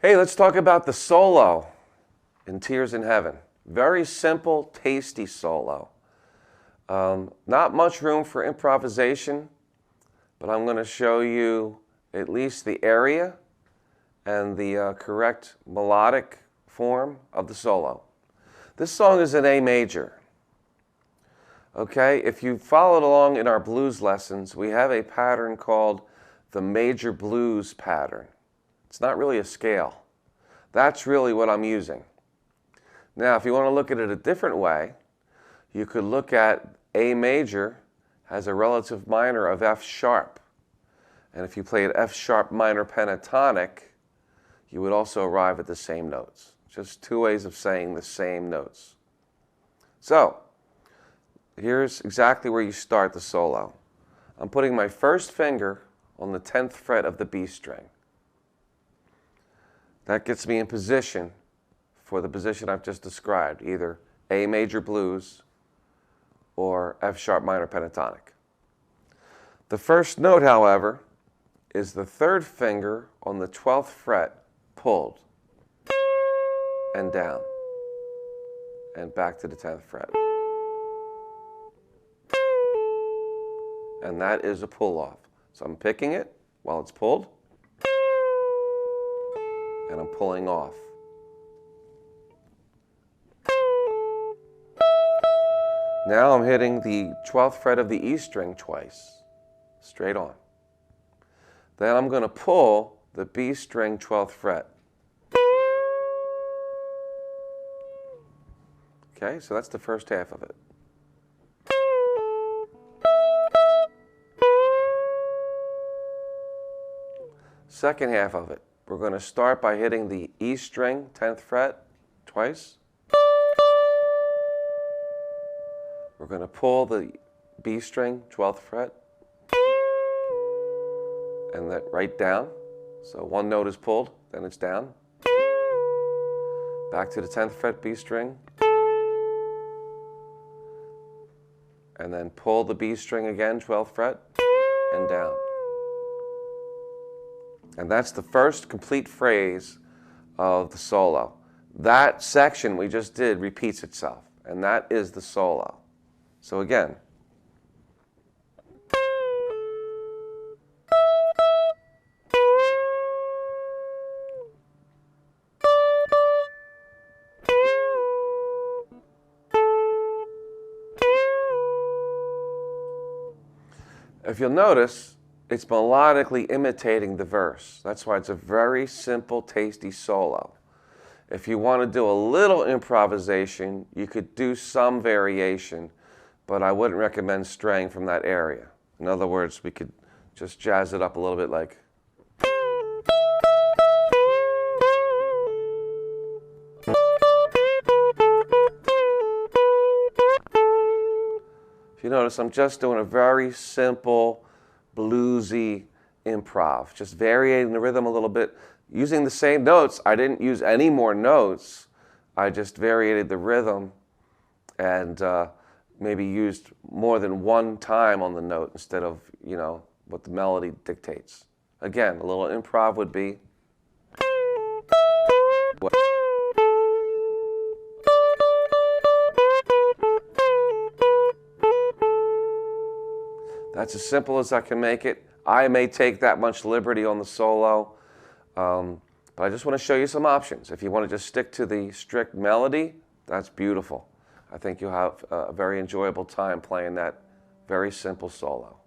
Hey, let's talk about the solo in Tears in Heaven. Very simple, tasty solo. Not much room for improvisation, but I'm going to show you at least the area and the correct melodic form of the solo. This song is in A major. Okay, if you followed along in our blues lessons, we have a pattern called the major blues pattern. It's not really a scale. That's really what I'm using. Now, if you want to look at it a different way, you could look at A major has a relative minor of F sharp. And if you played F sharp minor pentatonic, you would also arrive at the same notes. Just two ways of saying the same notes. So, here's exactly where you start the solo. I'm putting my first finger on the 10th fret of the B string. That gets me in position for the position I've just described, either A major blues or F sharp minor pentatonic. The first note, however, is the third finger on the 12th fret pulled and down and back to the 10th fret. And that is a pull off. So I'm picking it while it's pulled and I'm pulling off. Now I'm hitting the 12th fret of the E string twice, straight on. Then I'm going to pull the B string 12th fret. Okay, so that's the first half of it. Second half of it, we're going to start by hitting the E string 10th fret twice. We're going to pull the B string 12th fret and that right down. So one note is pulled, then it's down. Back to the 10th fret B string. And then pull the B string again, 12th fret, and down. And that's the first complete phrase of the solo. That section we just did repeats itself, and that is the solo. So again. If you'll notice, it's melodically imitating the verse. That's why it's a very simple, tasty solo. If you want to do a little improvisation, you could do some variation, but I wouldn't recommend straying from that area. In other words, we could just jazz it up a little bit like. If you notice, I'm just doing a very simple, bluesy improv, just varying the rhythm a little bit. Using the same notes, I didn't use any more notes. I just variated the rhythm and maybe used more than one time on the note instead of, what the melody dictates. Again, a little improv would be. That's as simple as I can make it. I may take that much liberty on the solo, but I just want to show you some options. If you want to just stick to the strict melody, that's beautiful. I think you'll have a very enjoyable time playing that very simple solo.